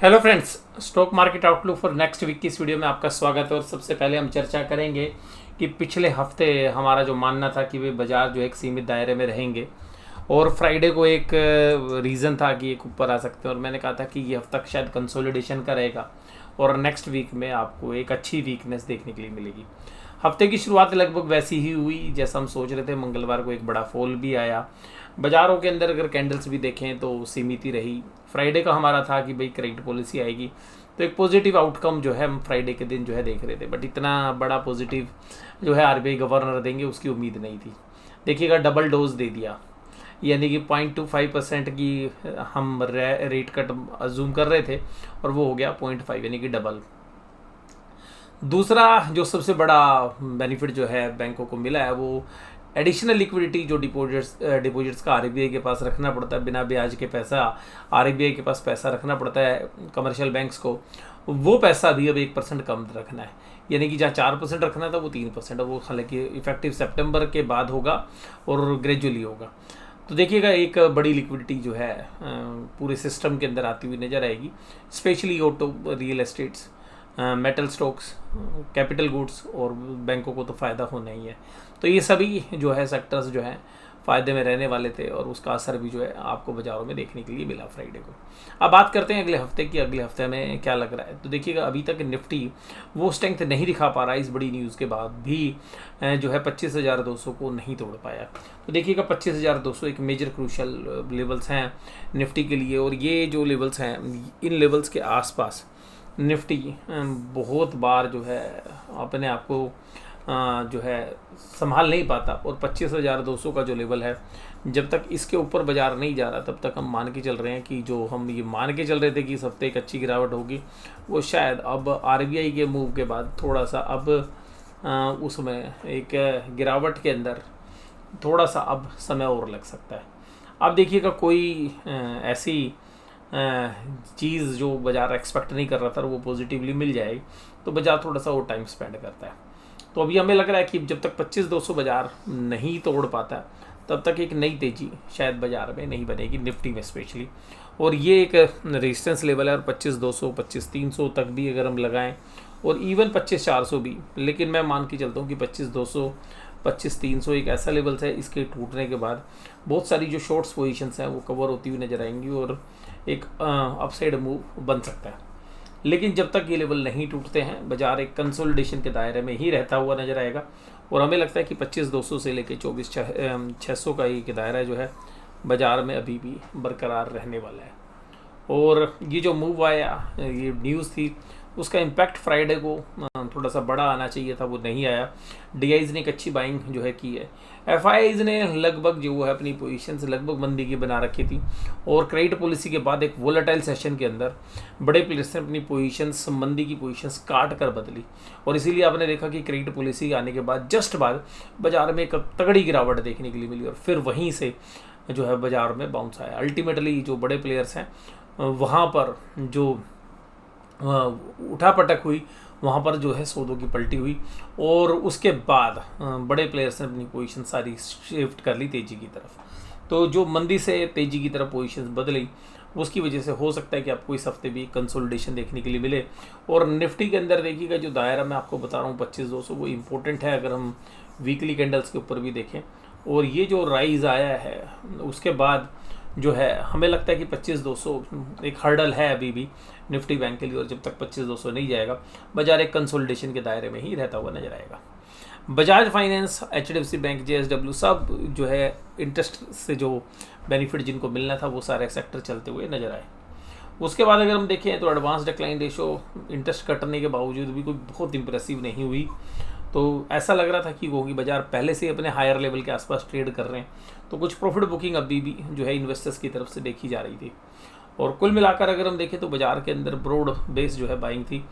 Hello friends, stock market outlook for next week की इस video में आपका स्वागत है। और सबसे पहले हम चर्चा करेंगे कि पिछले हफ्ते हमारा जो मानना था कि वे बाजार जो एक सीमित दायरे में रहेंगे और फ्राइडे को एक रीज़न था कि एक ऊपर आ सकते हैं, और मैंने कहा था कि ये हफ्ता शायद कंसोलिडेशन का रहेगा और नेक्स्ट वीक में आपको एक अच्छी वीकनेस देखने के लिए मिलेगी। हफ्ते की शुरुआत लगभग वैसी ही हुई जैसा हम सोच रहे थे। मंगलवार को एक बड़ा फॉल भी आया। बाज़ारों के अंदर अगर कैंडल्स भी देखें तो सीमित ही रही। फ्राइडे का हमारा था कि भाई क्रेडिट पॉलिसी आएगी, तो एक पॉजिटिव आउटकम जो है हम फ्राइडे के दिन जो है देख रहे थे, बट इतना बड़ा पॉजिटिव जो है आरबीआई गवर्नर देंगे उसकी उम्मीद नहीं थी। देखिएगा, डबल डोज दे दिया, यानी कि 0.25% की हम रेट कट अजूम कर रहे थे और वो हो गया 0.5, यानी कि डबल। दूसरा जो सबसे बड़ा बेनिफिट जो है बैंकों को मिला है वो एडिशनल लिक्विडिटी जो डिपॉजिट्स का आरबीआई के पास रखना पड़ता है, बिना ब्याज के पैसा आरबीआई के पास पैसा रखना पड़ता है कमर्शियल बैंक्स को, वो पैसा भी अब 1% कम रखना है। यानी कि जहाँ 4% रखना था वो 3%, वो हालांकि इफेक्टिव सितंबर के बाद होगा और ग्रेजुअली होगा। तो देखिएगा, एक बड़ी लिक्विडिटी जो है पूरे सिस्टम के अंदर आती हुई नज़र आएगी, specially auto, real estates, metal stocks, capital goods, और बैंकों को तो फ़ायदा होना ही है। तो ये सभी जो है सेक्टर्स जो हैं फ़ायदे में रहने वाले थे और उसका असर भी जो है आपको बाज़ारों में देखने के लिए मिला फ्राइडे को। अब बात करते हैं अगले हफ्ते की। अगले हफ्ते में क्या लग रहा है, तो देखिएगा अभी तक निफ्टी वो स्ट्रेंथ नहीं दिखा पा रहा है। इस बड़ी न्यूज़ के बाद भी जो है 25,200 को नहीं तोड़ पाया। तो देखिएगा 25,200 एक मेजर क्रूशल लेवल्स हैं निफ्टी के लिए, और ये जो लेवल्स हैं इन लेवल्स के आसपास निफ्टी बहुत बार जो है अपने आप को जो है संभाल नहीं पाता। और 25,200 का जो लेवल है, जब तक इसके ऊपर बाजार नहीं जा रहा तब तक हम मान के चल रहे हैं कि जो हम ये मान के चल रहे थे कि इस हफ्ते एक अच्छी गिरावट होगी, वो शायद अब आरबीआई के मूव के बाद थोड़ा सा अब उसमें एक गिरावट के अंदर थोड़ा सा अब समय और लग सकता है। अब देखिएगा, कोई ऐसी चीज़ जो बाज़ार एक्सपेक्ट नहीं कर रहा था वो पॉजिटिवली मिल जाएगी, तो बाज़ार थोड़ा सा और टाइम स्पेंड करता है। तो अभी हमें लग रहा है कि जब तक 25,200 बाज़ार नहीं तोड़ पाता तब तक एक नई तेज़ी शायद बाज़ार में नहीं बनेगी, निफ्टी में स्पेशली। और ये एक रेजिस्टेंस लेवल है, और 25,200 25,300 तक भी अगर हम लगाएं, और इवन 25,400 भी, लेकिन मैं मान के चलता हूँ कि 25,200 25,300 एक ऐसा लेवल है, इसके टूटने के बाद बहुत सारी जो शॉर्ट्स पोजीशंस हैं वो कवर होती हुई नजर आएंगी और एक अपसाइड मूव बन सकता है। लेकिन जब तक ये लेवल नहीं टूटते हैं, बाजार एक कंसोलिडेशन के दायरे में ही रहता हुआ नजर आएगा। और हमें लगता है कि 25,200 से लेकर 24,600 का ये दायरा जो है बाजार में अभी भी बरकरार रहने वाला है। और ये जो मूव आया, ये न्यूज़ थी, उसका इम्पैक्ट फ्राइडे को थोड़ा सा बड़ा आना चाहिए था, वो नहीं आया। डीआईज ने एक अच्छी बाइंग जो है की है। एफआईज ने लगभग जो है अपनी पोजीशंस लगभग मंदी की बना रखी थी, और क्रेडिट पॉलिसी के बाद एक वोलेटाइल सेशन के अंदर बड़े प्लेयर्स ने अपनी पोजीशंस, मंदी की पोजीशंस काट कर बदली, और इसीलिए आपने देखा कि क्रेडिट पॉलिसी आने के बाद जस्ट बाद बाजार में एक तगड़ी गिरावट देखने के लिए मिली, और फिर वहीं से जो है बाजार में बाउंस आया। अल्टीमेटली जो बड़े प्लेयर्स हैं वहाँ पर जो उठापटक हुई, वहाँ पर जो है सौदों की पलटी हुई, और उसके बाद बड़े प्लेयर्स ने अपनी पोजीशन सारी शिफ्ट कर ली तेज़ी की तरफ। तो जो मंदी से तेज़ी की तरफ पोजीशन बदली, उसकी वजह से हो सकता है कि आपको इस हफ्ते भी कंसोलिडेशन देखने के लिए मिले। और निफ्टी के अंदर देखिएगा, जो दायरा मैं आपको बता रहा हूँ 25,200, वो इम्पोर्टेंट है अगर हम वीकली कैंडल्स के ऊपर भी देखें। और ये जो राइज आया है उसके बाद जो है हमें लगता है कि 25,200 एक हर्डल है अभी भी निफ्टी बैंक के लिए, और जब तक 25,200 नहीं जाएगा बाजार एक कंसोलिडेशन के दायरे में ही रहता हुआ नजर आएगा। Bajaj finance, HDFC bank, JSW सब जो है इंटरेस्ट से जो बेनिफिट जिनको मिलना था वो सारे सेक्टर चलते हुए नजर आए। उसके बाद अगर हम देखें तो एडवांस डिक्लाइन रेशो इंटरेस्ट कटने के बावजूद भी कोई बहुत इंप्रेसिव नहीं हुई। तो ऐसा लग रहा था कि वो बाजार पहले से अपने हायर लेवल के आसपास ट्रेड कर रहे हैं, तो कुछ प्रॉफिट बुकिंग अभी भी जो है इन्वेस्टर्स की तरफ से देखी जा रही थी। और कुल मिलाकर अगर हम देखें तो बाजार के अंदर ब्रॉड बेस जो है बाइंग थी।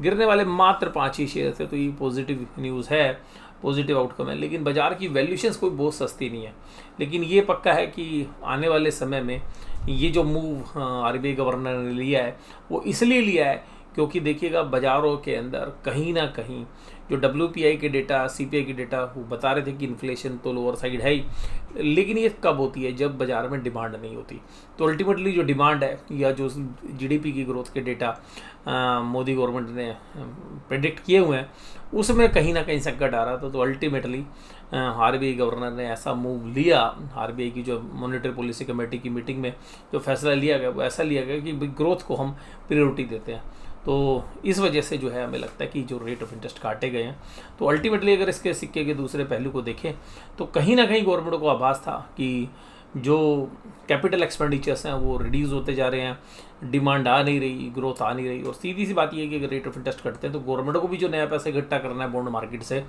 गिरने वाले मात्र 5 ही शेयर थे, तो ये पॉजिटिव न्यूज़ है, पॉजिटिव आउटकम है। लेकिन बाजार की वैल्यूशंस कोई बहुत सस्ती नहीं है। लेकिन ये पक्का है कि आने वाले समय में ये जो मूव आरबीआई गवर्नर ने लिया है वो इसलिए लिया है क्योंकि देखिएगा बाज़ारों के अंदर कहीं ना कहीं जो WPI के डेटा, CPI के डेटा वो बता रहे थे कि इन्फ्लेशन तो लोअर साइड है ही, लेकिन ये कब होती है? जब बाज़ार में डिमांड नहीं होती। तो अल्टीमेटली जो डिमांड है या जो GDP की ग्रोथ के डेटा मोदी गवर्नमेंट ने प्रेडिक्ट किए हुए हैं उसमें कहीं ना कहीं संकट आ रहा था। तो अल्टीमेटली RBI गवर्नर ने ऐसा मूव लिया, RBI की जो मॉनेटरी पॉलिसी कमेटी की मीटिंग में जो फैसला लिया गया वो ऐसा लिया गया कि ग्रोथ को हम प्रायोरिटी देते हैं। तो इस वजह से जो है हमें लगता है कि जो रेट ऑफ इंटरेस्ट काटे गए हैं। तो अल्टीमेटली अगर इसके सिक्के के दूसरे पहलू को देखें तो कहीं ना कहीं गवर्नमेंट को आभास था कि जो कैपिटल एक्सपेंडिचर्स हैं वो रिड्यूस होते जा रहे हैं, डिमांड आ नहीं रही, ग्रोथ आ नहीं रही। और सीधी सी बात ये है कि अगर रेट ऑफ इंटरेस्ट कटते हैं तो गवर्नमेंट को भी जो नया पैसे इकट्ठा करना है बॉन्ड मार्केट से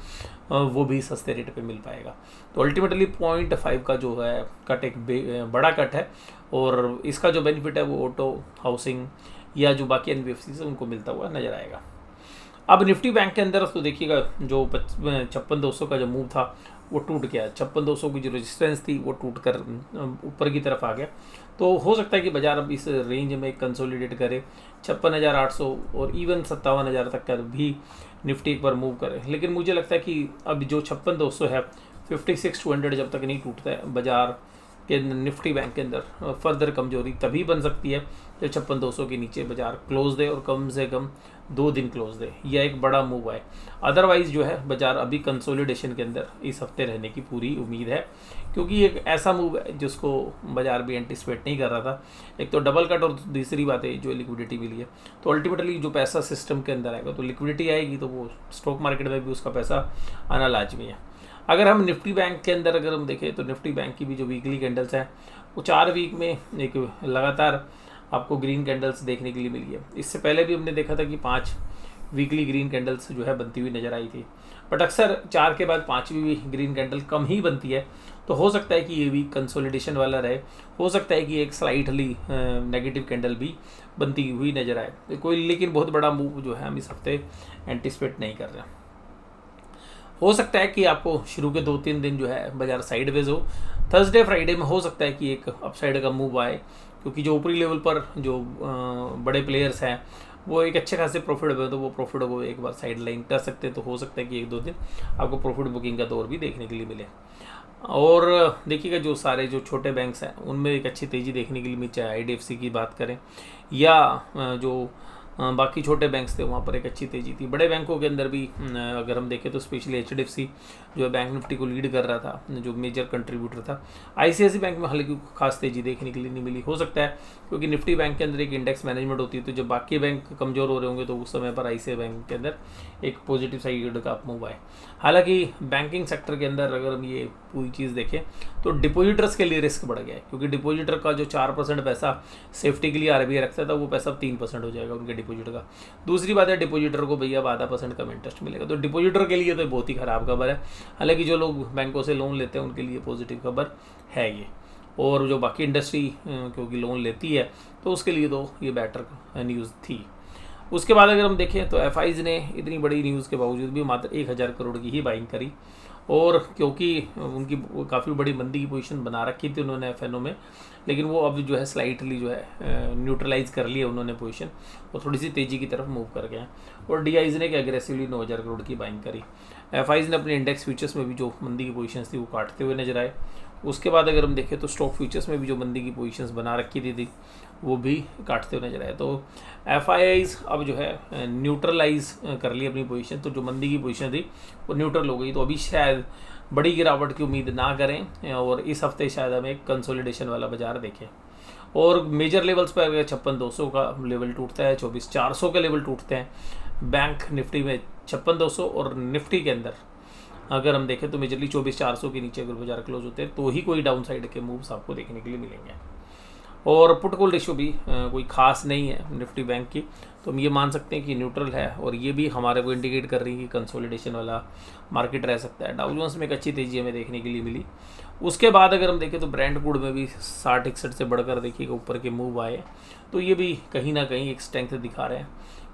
वो भी सस्ते रेट पे मिल पाएगा। तो अल्टीमेटली 0.5 का जो है कट एक बड़ा कट है और इसका जो बेनिफिट है वो ऑटो, हाउसिंग या जो बाकी NBFC से उनको मिलता हुआ नजर आएगा। अब निफ्टी बैंक के अंदर तो देखिएगा जो 56,200 का जो मूव था वो टूट गया। 56,200 की जो रेजिस्टेंस थी वो टूट कर ऊपर की तरफ आ गया। तो हो सकता है कि बाजार अब इस रेंज में कंसोलिडेट करे 56,800 और इवन 57,000 तक का भी निफ्टी एक बार मूव करे। लेकिन मुझे लगता है कि अब जो 56,200 है 56,200 जब तक नहीं टूटता है बाजार के निफ्टी बैंक के अंदर फर्दर कमजोरी तभी बन सकती है जब 56,200 के नीचे बाजार क्लोज दे और कम से कम 2 दिन क्लोज दे या एक बड़ा मूव आए। अदरवाइज जो है बाजार अभी कंसोलिडेशन के अंदर इस हफ्ते रहने की पूरी उम्मीद है, क्योंकि एक ऐसा मूव है जिसको बाजार भी एंटिसिपेट नहीं कर रहा था। एक तो डबल कट और दूसरी बात है जो लिक्विडिटी मिली है। तो अल्टीमेटली जो पैसा सिस्टम के अंदर आएगा तो लिक्विडिटी आएगी तो वो स्टॉक मार्केट में भी उसका पैसा आना लाजमी है। अगर हम निफ्टी बैंक के अंदर अगर हम देखें तो निफ्टी बैंक की भी जो वीकली कैंडल्स हैं वो 4 वीक में एक लगातार आपको ग्रीन कैंडल्स देखने के लिए मिली है। इससे पहले भी हमने देखा था कि 5 वीकली ग्रीन कैंडल्स जो है बनती हुई नज़र आई थी, बट अक्सर 4 के बाद 5वीं भी ग्रीन कैंडल कम ही बनती है। तो हो सकता है कि ये वीक कंसोलिडेशन वाला रहे, हो सकता है कि एक स्लाइटली नेगेटिव कैंडल भी बनती हुई नज़र आए। तो कोई लेकिन बहुत बड़ा मूव जो है हम इस हफ्ते एंटिसिपेट नहीं कर रहे। हो सकता है कि आपको शुरू के 2-3 दिन जो है बाजार साइडवेज हो, थर्सडे फ्राइडे में हो सकता है कि एक अपसाइड का मूव आए, क्योंकि जो ऊपरी लेवल पर जो बड़े प्लेयर्स हैं वो एक अच्छे खासे प्रॉफिट हुए तो वो प्रॉफिट को एक बार साइड लाइन कर सकते हैं। तो हो सकता है कि 1-2 दिन आपको प्रॉफिट बुकिंग का दौर भी देखने के लिए मिले। और देखिएगा जो सारे जो छोटे बैंक्स हैं उनमें एक अच्छी तेज़ी देखने के लिए मिल, चाहे IDFC की बात करें या जो बाकी छोटे बैंक्स थे वहाँ पर एक अच्छी तेज़ी थी। बड़े बैंकों के अंदर भी अगर हम देखें तो स्पेशली HDFC जो है बैंक निफ्टी को लीड कर रहा था, जो मेजर कंट्रीब्यूटर था। ICICI बैंक में हालांकि खास तेज़ी देखने के लिए नहीं मिली। हो सकता है क्योंकि निफ्टी बैंक के अंदर एक इंडेक्स मैनेजमेंट होती है, तो जब बाकी बैंक कमज़ोर हो रहे होंगे तो उस समय पर ICICI बैंक के अंदर एक पॉजिटिव साइड का मूव आए। हालांकि बैंकिंग सेक्टर के अंदर अगर हम ये पूरी चीज़ देखें तो डिपोजिटर्स के लिए रिस्क बढ़ गया है, क्योंकि डिपोजिटर का जो 4% पैसा सेफ्टी के लिए RBI रखता था वो पैसा अब 3% हो जाएगा उनके डिपोजिट का। दूसरी बात है डिपोजिटर को भैया 0.5% कम इंटरेस्ट मिलेगा, तो डिपोजिटर के लिए तो बहुत ही ख़राब खबर है। हालांकि जो लोग बैंकों से लोन लेते हैं उनके लिए पॉजिटिव खबर है ये, और जो बाकी इंडस्ट्री क्योंकि लोन लेती है तो उसके लिए तो ये बेटर न्यूज़ थी। उसके बाद अगर हम देखें तो FIs ने इतनी बड़ी न्यूज़ के बावजूद भी मात्र 1,000 करोड़ की ही बाइंग करी, और क्योंकि उनकी काफ़ी बड़ी मंदी की पोजीशन बना रखी थी उन्होंने FNO में, लेकिन वो अब जो है स्लाइटली जो है न्यूट्रलाइज कर लिया उन्होंने पोजीशन और थोड़ी सी तेज़ी की तरफ मूव कर गए हैं। और DIs ने एग्रेसिवली 9,000 करोड़ की बाइंग करी। FIs ने अपने इंडेक्स फ्यूचर्स में भी जो मंदी की पोजीशन थी वो काटते हुए नजर आए। उसके बाद अगर हम देखें तो स्टॉक फ्यूचर्स में भी जो मंदी की पोजीशंस बना रखी थी वो भी काटते हुए नजर आए। तो FIIs अब जो है न्यूट्रलाइज कर ली अपनी पोजीशन, तो जो मंदी की पोजीशन थी वो न्यूट्रल हो गई। तो अभी शायद बड़ी गिरावट की उम्मीद ना करें और इस हफ्ते शायद हमें एक कंसोलिडेशन वाला बाजार देखें। और मेजर लेवल्स पर अगर 56,200 का लेवल टूटता है, 24,400 के लेवल टूटते हैं बैंक निफ्टी में 56,200 और निफ्टी के अंदर अगर हम देखें तो मेजरली 24,400 के नीचे अगर बाजार क्लोज होते हैं तो ही कोई डाउन साइड के मूव्स आपको देखने के लिए मिलेंगे। और पुट कॉल रेशियो भी कोई खास नहीं है निफ्टी बैंक की, तो हम ये मान सकते हैं कि न्यूट्रल है, और ये भी हमारे को इंडिकेट कर रही है कि कंसोलिडेशन वाला मार्केट रह सकता है। डाउ जोन्स में एक अच्छी तेज़ी हमें देखने के लिए मिली। उसके बाद अगर हम देखें तो ब्रांड गुड में भी 60-61 से बढ़कर देखिएगा ऊपर के मूव आए, तो ये भी कहीं ना कहीं एक स्ट्रेंथ दिखा रहे हैं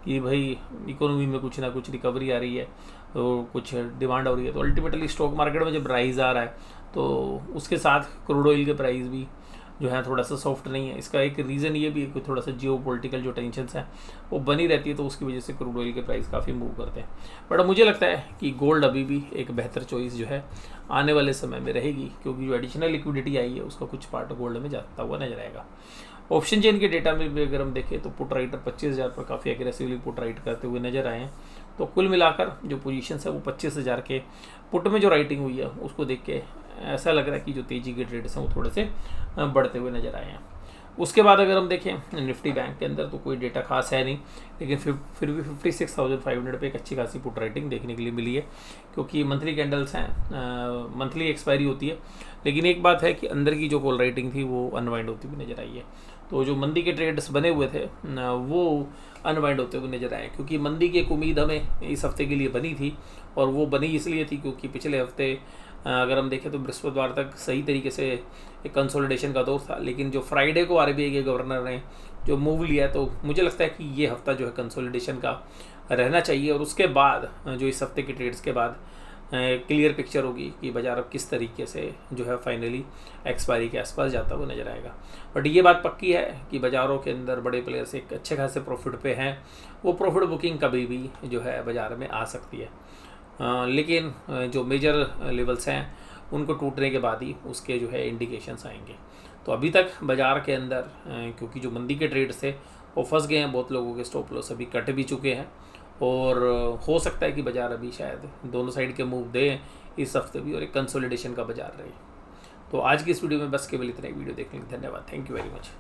कि भाई इकोनॉमी में कुछ ना कुछ रिकवरी आ रही है, तो कुछ डिमांड हो रही है। तो अल्टीमेटली स्टॉक मार्केट में जब राइज आ रहा है तो उसके साथ क्रूड ऑयल के प्राइस भी जो है थोड़ा सा सॉफ्ट नहीं है। इसका एक रीज़न ये भी है कि थोड़ा सा जियो पोलिटिकल जो टेंशन है वो बनी रहती है, तो उसकी वजह से क्रूड ऑयल के प्राइस काफ़ी मूव करते हैं। बट मुझे लगता है कि गोल्ड अभी भी एक बेहतर चॉइस जो है आने वाले समय में रहेगी, क्योंकि जो एडिशनल लिक्विडिटी आई है उसका कुछ पार्ट गोल्ड में जाता हुआ नजर आएगा। ऑप्शन चेन के डेटा में भी अगर हम देखें तो पुट राइटर 25,000 पर काफ़ी एग्रेसिवली पुट राइट करते हुए नजर आए हैं। तो कुल मिलाकर जो पोजीशन है वो 25,000 के पुट में जो राइटिंग हुई है उसको देख के ऐसा लग रहा है कि जो तेजी के ट्रेड्स हैं वो थोड़े से बढ़ते हुए नजर आए हैं। उसके बाद अगर हम देखें निफ्टी बैंक के अंदर तो कोई डेटा खास है नहीं, लेकिन फिर भी 56,500 पे एक अच्छी खासी पुट राइटिंग देखने के लिए मिली है, क्योंकि मंथली कैंडल्स हैं, मंथली एक्सपायरी होती है। लेकिन एक बात है कि अंदर की जो कॉल राइटिंग थी वो अनवाइंड होती हुई नजर आई है। तो जो मंदी के ट्रेड्स बने हुए थे वो अनवाइंड होते हुए नजर आए, क्योंकि मंदी की एक उम्मीद हमें इस हफ्ते के लिए बनी थी, और वो बनी इसलिए थी क्योंकि पिछले हफ्ते अगर हम देखें तो बृहस्पतिवार तक सही तरीके से एक कंसोलिडेशन का दौर था, लेकिन जो फ्राइडे को आरबीआई के गवर्नर ने जो मूव लिया, तो मुझे लगता है कि ये हफ्ता जो है कंसोलिडेशन का रहना चाहिए, और उसके बाद जो इस हफ्ते के ट्रेड्स के बाद क्लियर पिक्चर होगी कि बाजार अब किस तरीके से जो है फाइनली एक्सपायरी के आसपास जाता हुआ नजर आएगा। बट ये बात पक्की है कि बाज़ारों के अंदर बड़े प्लेयर्स एक अच्छे खासे प्रॉफिट पे हैं, वो प्रॉफिट बुकिंग कभी भी जो है बाज़ार में आ सकती है। लेकिन जो मेजर लेवल्स हैं उनको टूटने के बाद ही उसके जो है इंडिकेशंस आएंगे। तो अभी तक बाज़ार के अंदर क्योंकि जो मंदी के ट्रेड्स थे वो फंस गए हैं, बहुत लोगों के स्टॉप लॉस अभी कट भी चुके हैं, और हो सकता है कि बाज़ार अभी शायद दोनों साइड के मूव दें इस हफ्ते भी, और एक कंसोलिडेशन का बाज़ार रहे। तो आज की इस वीडियो में बस केवल इतना ही। वीडियो देखने के लिए धन्यवाद। Thank you very much.